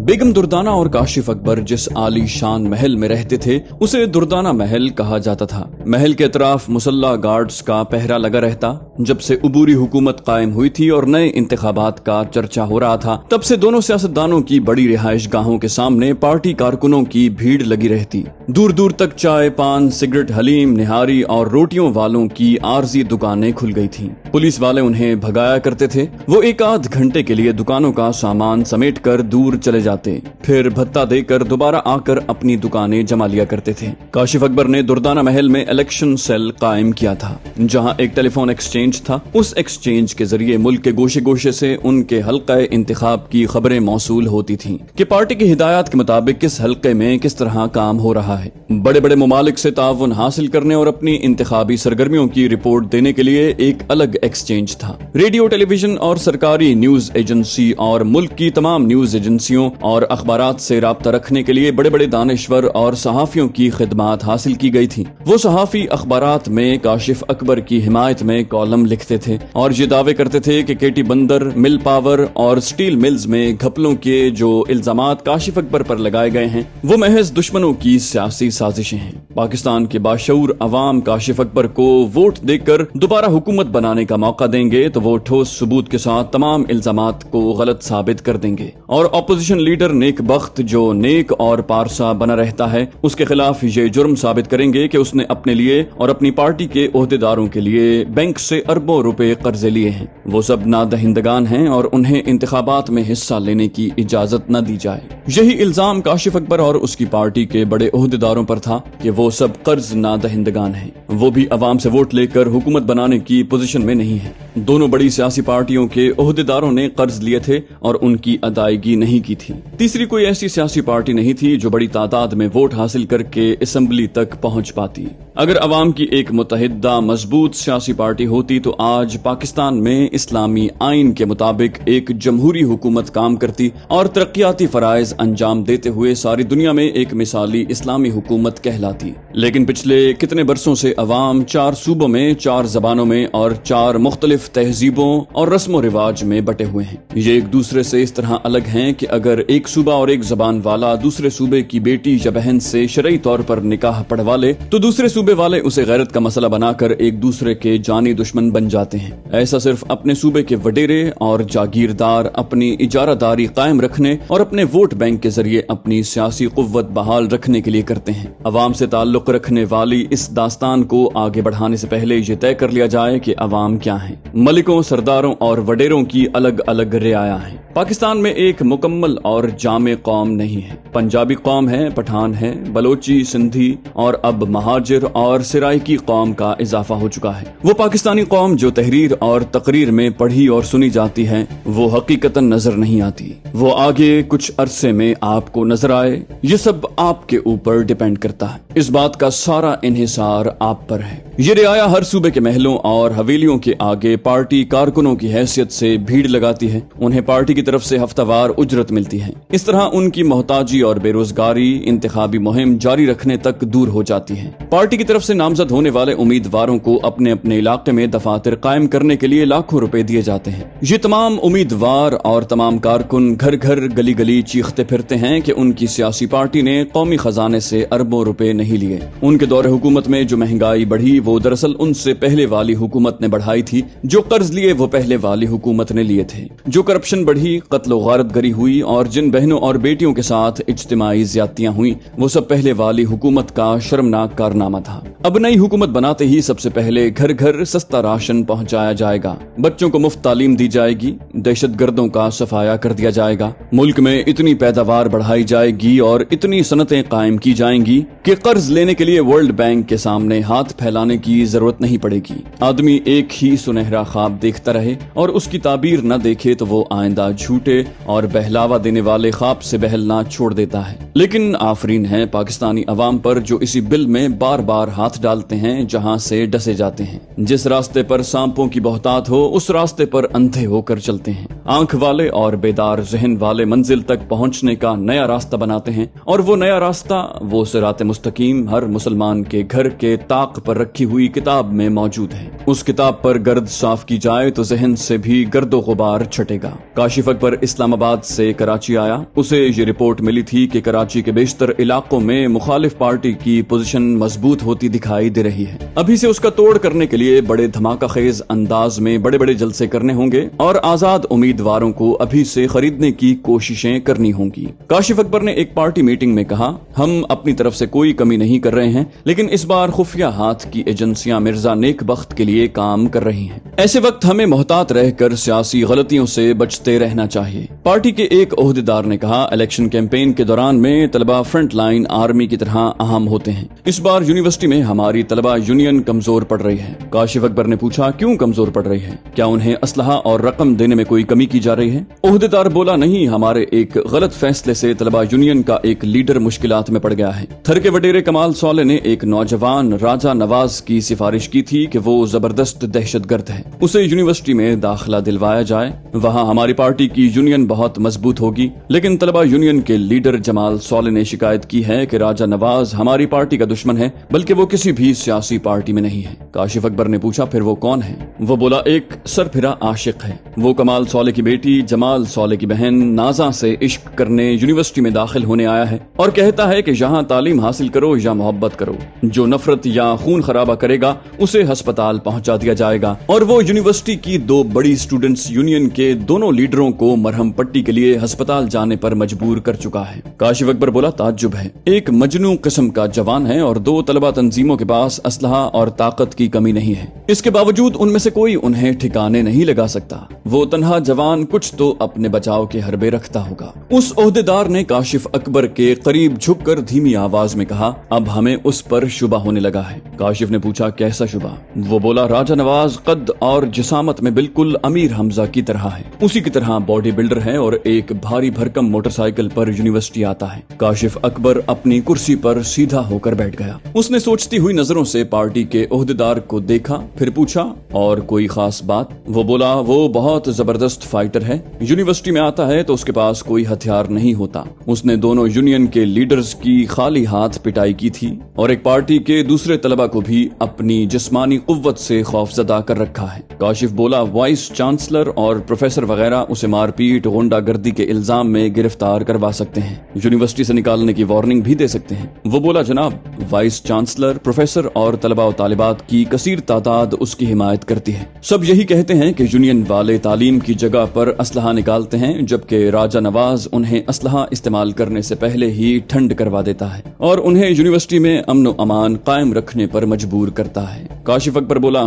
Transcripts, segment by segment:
بیگم دردانہ اور کاشف اکبر جس عالی شان محل میں رہتے تھے اسے دردانہ محل کہا جاتا تھا۔ محل کے اطراف مسلح گارڈز کا پہرا لگا رہتا۔ جب سے عبوری حکومت قائم ہوئی تھی اور نئے انتخابات کا چرچا ہو رہا تھا تب سے دونوں سیاستدانوں کی بڑی رہائش گاہوں کے سامنے پارٹی کارکنوں کی بھیڑ لگی رہتی۔ دور دور تک چائے، پان، سگریٹ، حلیم، نہاری اور روٹیوں والوں کی عارضی دکانیں کھل گئی تھیں۔ پولیس والے انہیں بھگایا کرتے تھے۔ وہ ایک آدھ گھنٹے کے لیے دکانوں کا سامان سمیٹ کر دور چلے جاتے، پھر بھتہ دے کر دوبارہ آ کر اپنی دکانیں جما لیا کرتے تھے۔ کاشف اکبر نے دردانہ محل میں الیکشن سیل قائم کیا تھا جہاں ایک ٹیلی فون ایکسچینج تھا۔ اس ایکسچینج کے ذریعے ملک کے گوشے گوشے سے ان کے حلقہ انتخاب کی خبریں موصول ہوتی تھیں کہ پارٹی کی ہدایات کے مطابق کس حلقے میں کس طرح کام ہو رہا ہے۔ بڑے بڑے ممالک سے تعاون حاصل کرنے اور اپنی انتخابی سرگرمیوں کی رپورٹ دینے کے لیے ایک الگ ایکسچینج تھا۔ ریڈیو، ٹیلی ویژن اور سرکاری نیوز ایجنسی اور ملک کی تمام نیوز ایجنسیوں اور اخبارات سے رابطہ رکھنے کے لیے بڑے بڑے دانشور اور صحافیوں کی خدمات حاصل کی گئی تھی۔ وہ صحافی اخبارات میں کاشف اکبر کی حمایت میں کالم لکھتے تھے اور یہ دعوے کرتے تھے کہ کے ٹی بندر، مل پاور اور سٹیل ملز میں گھپلوں کے جو الزامات کاشف اکبر پر لگائے گئے ہیں وہ محض دشمنوں کی سیاسی سازشیں ہیں۔ پاکستان کے باشعور عوام کاشف اکبر کو ووٹ دے کر دوبارہ حکومت بنانے کا موقع دیں گے تو وہ ٹھوس ثبوت کے ساتھ تمام الزامات کو غلط ثابت کر دیں گے، اور اپوزیشن لیڈر نیک بخت جو نیک اور پارسا بنا رہتا ہے اس کے خلاف یہ جرم ثابت کریں گے کہ اس نے اپنے لیے اور اپنی پارٹی کے عہدیداروں کے لیے بینک سے اربوں روپے قرضے لیے ہیں۔ وہ سب نادہندگان ہیں اور انہیں انتخابات میں حصہ لینے کی اجازت نہ دی جائے۔ یہی الزام کاشف اکبر اور اس کی پارٹی کے بڑے عہدیداروں پر تھا کہ وہ سب قرض نادہندگان ہیں، وہ بھی عوام سے ووٹ لے کر حکومت بنانے کی پوزیشن میں نہیں ہیں۔ دونوں بڑی سیاسی پارٹیوں کے عہدیداروں نے قرض لیے تھے اور ان کی ادائیگی نہیں کی تھی۔ تیسری کوئی ایسی سیاسی پارٹی نہیں تھی جو بڑی تعداد میں ووٹ حاصل کر کے اسمبلی تک پہنچ پاتی۔ اگر عوام کی ایک متحدہ مضبوط سیاسی پارٹی ہوتی تو آج پاکستان میں اسلامی آئین کے مطابق ایک جمہوری حکومت کام کرتی اور ترقیاتی فرائض انجام دیتے ہوئے ساری دنیا میں ایک مثالی اسلامی حکومت کہلاتی۔ لیکن پچھلے کتنے برسوں سے عوام 4 صوبوں میں 4 زبانوں میں اور 4 مختلف تہذیبوں اور رسم و رواج میں بٹے ہوئے ہیں۔ یہ ایک دوسرے سے اس طرح الگ ہیں کہ اگر ایک صوبہ اور ایک زبان والا دوسرے صوبے کی بیٹی یا بہن سے شرعی طور پر نکاح پڑھوا لے تو دوسرے صوبے والے اسے غیرت کا مسئلہ بنا کر ایک دوسرے کے جانی دشمن بن جاتے ہیں۔ ایسا صرف اپنے صوبے کے وڈیرے اور جاگیردار اپنی اجارہ داری قائم رکھنے اور اپنے ووٹ بینک کے ذریعے اپنی سیاسی قوت بحال رکھنے کے لیے کرتے ہیں۔ عوام سے تعلق رکھنے والی اس داستان کو آگے بڑھانے سے پہلے یہ طے کر لیا جائے کہ عوام کیا ہیں۔ ملکوں، سرداروں اور وڈیروں کی الگ الگ رعایا ہیں۔ پاکستان میں ایک مکمل اور جامع قوم نہیں ہے۔ پنجابی قوم ہے، پٹھان ہے، بلوچی، سندھی اور اب مہاجر اور سرائکی قوم کا اضافہ ہو چکا ہے۔ وہ پاکستانی قوم جو تحریر اور تقریر میں پڑھی اور سنی جاتی ہے وہ حقیقتاً نظر نہیں آتی۔ وہ آگے کچھ عرصے میں آپ کو نظر آئے، یہ سب آپ کے اوپر ڈیپینڈ کرتا ہے۔ اس بات کا سارا انحصار آپ پر ہے۔ یہ رعایا ہر صوبے کے محلوں اور حویلیوں کے آگے پارٹی کارکنوں کی حیثیت سے بھیڑ لگاتی ہے۔ انہیں پارٹی کی طرف سے ہفتہ وار اجرت ملتی ہے۔ اس طرح ان کی محتاجی اور بے روزگاری انتخابی مہم جاری رکھنے تک دور ہو جاتی ہے۔ پارٹی کی طرف سے نامزد ہونے والے امیدواروں کو اپنے اپنے علاقے میں دفاتر قائم کرنے کے لیے لاکھوں روپے دیے جاتے ہیں۔ یہ تمام امیدوار اور تمام کارکن گھر گھر گلی گلی چیختے پھرتے ہیں کہ ان کی سیاسی پارٹی نے قومی خزانے سے اربوں روپے نہیں لیے۔ ان کے دور حکومت میں جو مہنگائی بڑھی وہ دراصل ان سے پہلے والی حکومت نے بڑھائی تھی، جو قرض لیے وہ پہلے والی حکومت نے لیے تھے، جو کرپشن بڑھی، قتل و غارت گری ہوئی اور جن بہنوں اور بیٹیوں کے ساتھ اجتماعی زیادتیاں ہوئیں وہ سب پہلے والی حکومت کا شرمناک کارنامہ تھا۔ اب نئی حکومت بناتے ہی سب سے پہلے گھر گھر سستا راشن پہنچایا جائے گا، بچوں کو مفت تعلیم دی جائے گی، دہشت گردوں کا صفایا کر دیا جائے گا، ملک میں اتنی پیداوار بڑھائی جائے گی اور اتنی صنعتیں قائم کی جائیں گی کہ قرض لینے کے لیے ورلڈ بینک کے سامنے ہاتھ پھیلانے کی ضرورت نہیں پڑے گی۔ آدمی ایک ہی سنہرا خواب دیکھتا رہے اور اس کی تعبیر نہ دیکھے تو وہ آئندہ جھوٹے اور بہلاوا دینے والے خواب سے بہلنا چھوڑ دیتا ہے۔ لیکن آفرین ہے پاکستانی عوام پر جو اسی بل میں بار بار ہاتھ ڈالتے ہیں جہاں سے ڈسے جاتے ہیں۔ جس راستے پر سانپوں کی بہتات ہو اس راستے پر اندھے ہو کر چلتے ہیں۔ آنکھ والے اور بیدار ذہن والے منزل تک پہنچنے کا نیا راستہ بناتے ہیں، اور وہ نیا راستہ، وہ صراط مستقیم ہر مسلمان کے گھر کے طاق پر رکھی ہوئی کتاب میں موجود ہے۔ اس کتاب پر گرد صاف کی جائے تو ذہن سے بھی گرد و غبار چھٹے گا۔ کاشف اکبر اسلام آباد سے کراچی آیا۔ اسے یہ رپورٹ ملی تھی کہ کراچی کے بیشتر علاقوں میں مخالف پارٹی کی پوزیشن مضبوط ہوتی دکھائی دے رہی ہے۔ ابھی سے اس کا توڑ کرنے کے لیے بڑے دھماکہ خیز انداز میں بڑے بڑے جلسے کرنے ہوں گے اور آزاد امیدواروں کو ابھی سے خریدنے کی کوششیں کرنی ہوں گی۔ کاشف اکبر نے ایک پارٹی میٹنگ میں کہا، ہم اپنی طرف سے کوئی کمی نہیں کر رہے ہیں، لیکن اس بار خفیہ ہاتھ کی ایجنسیاں مرزا نیک بخت کے لیے کام کر رہی ہیں۔ ایسے وقت ہمیں محتاط رہ کر سیاسی غلطیوں سے بچتے رہنا چاہیے۔ پارٹی کے ایک عہدیدار نے کہا، الیکشن کیمپین کے دوران میں طلبہ فرنٹ لائن آرمی کی طرح اہم ہوتے ہیں۔ اس بار یونیورسٹی میں ہماری طلبہ یونین کمزور پڑ رہی ہے۔ کاشف اکبر نے پوچھا، کیوں کمزور پڑ رہی ہے؟ کیا انہیں اسلحہ اور رقم دینے میں کوئی کمی کی جا رہی ہے؟ عہدیدار بولا، نہیں، ہمارے ایک غلط فیصلے سے طلبہ یونین کا ایک لیڈر مشکلات میں پڑ گیا ہے۔ تھر کے وڈیرے کمال صالح نے ایک نوجوان راجہ نواز کی سفارش کی تھی کہ وہ زبردست دہشت گرد ہے، اسے یونیورسٹی میں داخلہ دلوایا جائے، وہاں ہماری پارٹی کی یونین بہت مضبوط ہوگی۔ لیکن طلبہ یونین کے لیڈر جمال صالح نے شکایت کی ہے کہ راجہ نواز ہماری پارٹی کا دشمن ہے، بلکہ وہ کسی بھی سیاسی پارٹی میں نہیں ہے۔ کاشف اکبر نے پوچھا، پھر وہ کون ہے؟ وہ بولا، ایک سرپھرا عاشق ہے، وہ کمال صالح کی بیٹی جمال صالح کی بہن نازا سے عشق کرنے یونیورسٹی میں داخل ہونے آیا ہے اور کہتا ہے کہ یہاں تعلیم حاصل کرو یا محبت کرو، جو نفرت یا خون خرابہ کرے گا اسے ہسپتال پہنچا دیا جائے گا، اور وہ یونیورسٹی کی دو بڑی اسٹوڈنٹس یونین کے دونوں لیڈروں کو مرہم پٹی کے لیے ہسپتال جانے پر مجبور کر چکا ہے۔ کاشف اکبر بولا، تعجب ہے، ایک مجنون قسم کا جوان ہے اور دو طلبہ تنظیموں کے پاس اسلحہ اور طاقت کی کمی نہیں ہے، اس کے باوجود ان میں سے کوئی انہیں ٹھکانے نہیں لگا سکتا۔ وہ تنہا جوان کچھ تو اپنے بچاؤ کے حربے رکھتا ہوگا۔ اس عہدیدار نے کاشف اکبر کے قریب جھک کر دھیمی آواز میں کہا، اب ہمیں اس پر شبہ ہونے لگا ہے۔ کاشف نے پوچھا، کیسا شبہ؟ وہ بولا، راجہ نواز قد اور جسامت میں بالکل امیر حمزہ کی طرح ہے، اسی کی طرح باڈی بلڈر ہے اور ایک بھاری بھرکم موٹر سائیکل پر یونیورسٹی آتا ہے۔ کاشف اکبر اپنی کرسی پر سیدھا ہو کر بیٹھ گیا۔ اس نے سوچتی ہوئی نظروں سے پارٹی کے عہدیدار کو دیکھا، پھر پوچھا، اور کوئی خاص بات؟ وہ بولا، وہ بہت زبردست فائٹر ہے، یونیورسٹی میں آتا ہے تو اس کے پاس کوئی ہتھیار نہیں ہوتا۔ اس نے دونوں یونین کے لیڈرز کی خالی ہاتھ پٹائی کی تھی اور ایک پارٹی کے دوسرے طلبہ کو بھی اپنی جسمانی قوت سے خوفزدہ کر رکھا ہے۔ کاشف بولا، وائس چانسلر اور پروفیسر وغیرہ اسے مار پیٹ غنڈہ گردی کے الزام میں گرفتار کروا سکتے ہیں، یونیورسٹی سے نکالنے کی وارننگ بھی دے سکتے ہیں۔ وہ بولا، جناب، وائس چانسلر، پروفیسر اور طلبہ و طالبات کی کثیر تعداد اس کی حمایت کرتی ہے۔ سب یہی کہتے ہیں کہ یونین والے تعلیم کی جگہ پر اسلحہ نکالتے ہیں، جبکہ راجہ نواز انہیں اسلحہ استعمال کرنے سے پہلے ہی ٹھنڈ کروا دیتا ہے اور انہیں یونیورسٹی میں امن و امان قائم رکھنے پر مجبور کرتا ہے۔ کاشف اکبر بولا،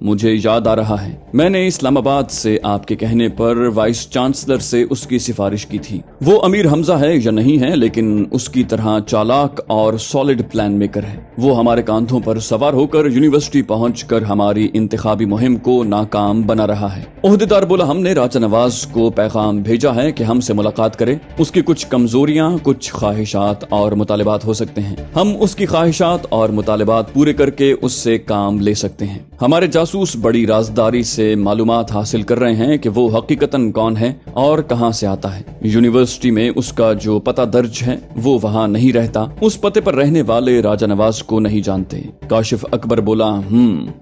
مجھے یاد آ رہا ہے، میں نے اسلام آباد سے آپ کے کہنے پر وائس چانسلر سے اس کی سفارش کی تھی۔ وہ امیر حمزہ ہے یا نہیں ہے، لیکن اس کی طرح چالاک اور سالڈ پلان میکر ہے۔ وہ ہمارے کاندھوں پر سوار ہو کر یونیورسٹی پہنچ کر ہماری انتخابی مہم کو ناکام بنا رہا ہے۔ عہدیدار بولا، ہم نے راجہ نواز کو پیغام بھیجا ہے کہ ہم سے ملاقات کرے، اس کی کچھ کمزوریاں، کچھ خواہشات اور مطالبات ہو سکتے ہیں، ہم اس کی خواہشات اور مطالبات پورے کر کے اس سے کام لے سکتے ہیں۔ ہمارے جاسوس بڑی رازداری سے معلومات حاصل کر رہے ہیں کہ وہ حقیقتاً کون ہے اور کہاں سے آتا ہے۔ یونیورسٹی میں اس کا جو پتہ درج ہے وہ وہاں نہیں رہتا، اس پتے پر رہنے والے راجہ نواز کو نہیں جانتے۔ کاشف اکبر بولا،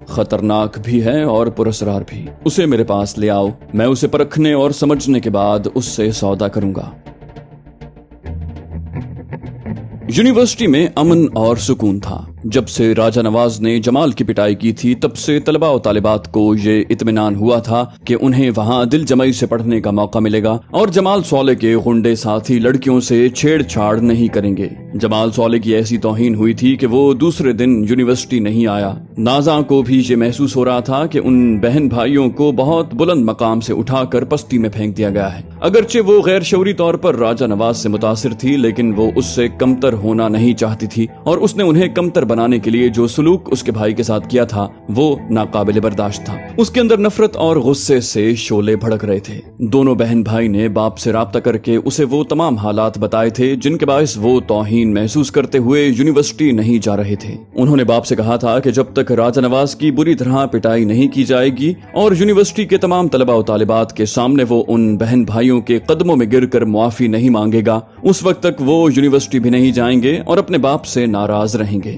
خطرناک بھی ہے اور پراسرار بھی، اسے میرے پاس لے آؤ، میں اسے پرکھنے اور سمجھنے کے بعد اس سے سودا کروں گا۔ یونیورسٹی میں امن اور سکون تھا۔ جب سے راجہ نواز نے جمال کی پٹائی کی تھی تب سے طلبہ و طالبات کو یہ اطمینان ہوا تھا کہ انہیں وہاں دل جمعی سے پڑھنے کا موقع ملے گا اور جمال صالح کے غنڈے ساتھی لڑکیوں سے چھیڑ چھاڑ نہیں کریں گے۔ جمال صالح کی ایسی توہین ہوئی تھی کہ وہ دوسرے دن یونیورسٹی نہیں آیا۔ نازا کو بھی یہ محسوس ہو رہا تھا کہ ان بہن بھائیوں کو بہت بلند مقام سے اٹھا کر پستی میں پھینک دیا گیا ہے۔ اگرچہ وہ غیر شعوری طور پر راجہ نواز سے متاثر تھی، لیکن وہ اس سے کمتر ہونا نہیں چاہتی تھی اور اس نے انہیں کمتر بنانے کے لیے جو سلوک اس کے بھائی کے ساتھ کیا تھا وہ ناقابل برداشت تھا۔ اس کے اندر نفرت اور غصے سے شعلے بھڑک رہے تھے۔ دونوں بہن بھائی نے باپ سے رابطہ کر کے اسے وہ تمام حالات بتائے تھے جن کے باعث وہ توہین محسوس کرتے ہوئے یونیورسٹی نہیں جا رہے تھے۔ انہوں نے باپ سے کہا تھا کہ جب تک راجہ نواز کی بری طرح پٹائی نہیں کی جائے گی اور یونیورسٹی کے تمام طلبہ و طالبات کے سامنے وہ ان بہن بھائیوں کے قدموں میں گر کر معافی نہیں مانگے گا، اس وقت تک وہ یونیورسٹی بھی نہیں جائیں گے اور اپنے باپ سے ناراض رہیں گے۔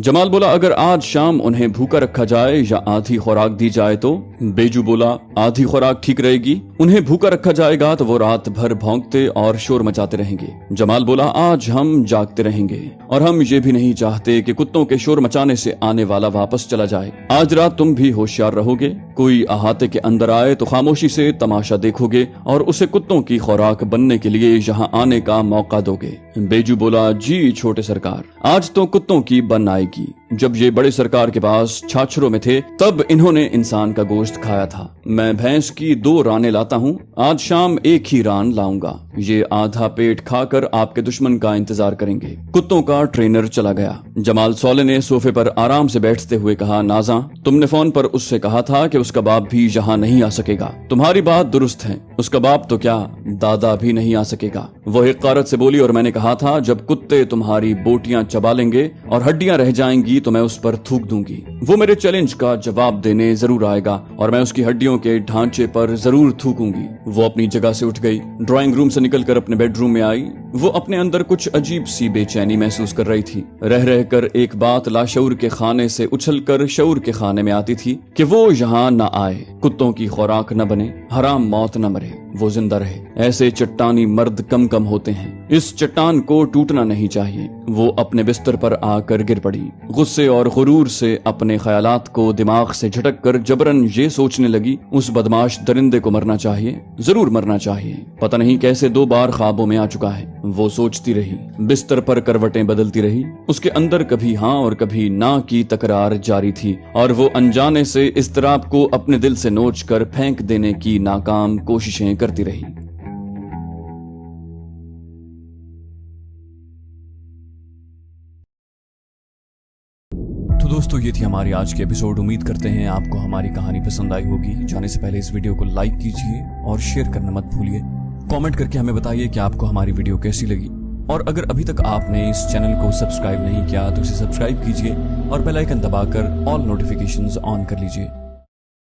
جمال بولا اگر آج شام انہیں بھوکا رکھا جائے یا آدھی خوراک دی جائے تو؟ بیجو بولا آدھی خوراک ٹھیک رہے گی، انہیں بھوکا رکھا جائے گا تو وہ رات بھر بھونکتے اور شور مچاتے رہیں گے۔ جمال بولا آج ہم جاگتے رہیں گے اور ہم یہ بھی نہیں چاہتے کہ کتوں کے شور مچانے سے آنے والا واپس چلا جائے۔ آج رات تم بھی ہوشیار رہو گے، کوئی احاطے کے اندر آئے تو خاموشی سے تماشا دیکھو گے اور اسے کتوں کی خوراک بننے کے لیے یہاں آنے کا موقع دو گے۔ بیجو بولا جی چھوٹے سرکار، آج تو کتوں کی بن آئے گی۔ جب یہ بڑے سرکار کے پاس چھاچھروں میں تھے تب انہوں نے انسان کا گوشت کھایا تھا۔ میں بھینس کی 2 رانیں لاتا ہوں، آج شام 1 ہی ران لاؤں گا، یہ آدھا پیٹ کھا کر آپ کے دشمن کا انتظار کریں گے۔ کتوں کا ٹرینر چلا گیا۔ جمال سولے نے صوفے پر آرام سے بیٹھتے ہوئے کہا نازاں، تم نے فون پر اس سے کہا تھا کہ اس کا باپ بھی یہاں نہیں آ سکے گا۔ تمہاری بات درست ہے، اس کا باپ تو کیا دادا بھی نہیں آ سکے گا۔ وہ حقارت سے بولی اور میں نے کہا تھا جب کتے تمہاری بوٹیاں چبا لیں گے اور ہڈیاں رہ جائیں گی تو میں اس پر تھوک دوں گی۔ وہ میرے چیلنج کا جواب دینے ضرور آئے گا اور میں اس کی ہڈیوں کے ڈھانچے پر ضرور تھوکوں گی۔ وہ اپنی جگہ سے اٹھ گئی، ڈرائنگ روم سے نکل کر اپنے بیڈ روم میں آئی۔ وہ اپنے اندر کچھ عجیب سی بے چینی محسوس کر رہی تھی۔ رہ کر ایک بات لاشعور کے خانے سے اچھل کر شعور کے خانے میں آتی تھی کہ وہ یہاں نہ آئے، کتوں کی خوراک نہ بنے، حرام موت نہ مرے، وہ زندہ رہے۔ ایسے چٹانی مرد کم ہوتے ہیں، اس چٹان کو ٹوٹنا نہیں چاہیے۔ وہ اپنے بستر پر آ کر گر پڑی، غصے اور غرور سے اپنے خیالات کو دماغ سے جھٹک کر جبرن یہ سوچنے لگی اس بدماش درندے کو مرنا چاہیے، ضرور مرنا چاہیے، پتہ نہیں کیسے 2 بار خوابوں میں آ چکا ہے۔ وہ سوچتی رہی، بستر پر کروٹیں بدلتی رہی، اس کے اندر کبھی ہاں اور کبھی نہ کی تکرار جاری تھی اور وہ انجانے سے اضطراب کو اپنے دل سے نوچ کر پھینک دینے کی ناکام کوششیں کرتی رہی۔ تو دوستو یہ تھی ہماری آج کی ایپیسوڈ۔ امید کرتے ہیں آپ کو ہماری کہانی پسند آئی ہوگی۔ جانے سے پہلے اس ویڈیو کو لائک کیجئے اور شیئر کرنا مت بھولیے۔ کامنٹ کر کے ہمیں بتائیے کہ آپ کو ہماری ویڈیو کیسی لگی، اور اگر ابھی تک آپ نے اس چینل کو سبسکرائب نہیں کیا تو اسے سبسکرائب کیجئے اور بیل آئیکن دبا کر آل نوٹیفیکیشنز آن کر لیجئے۔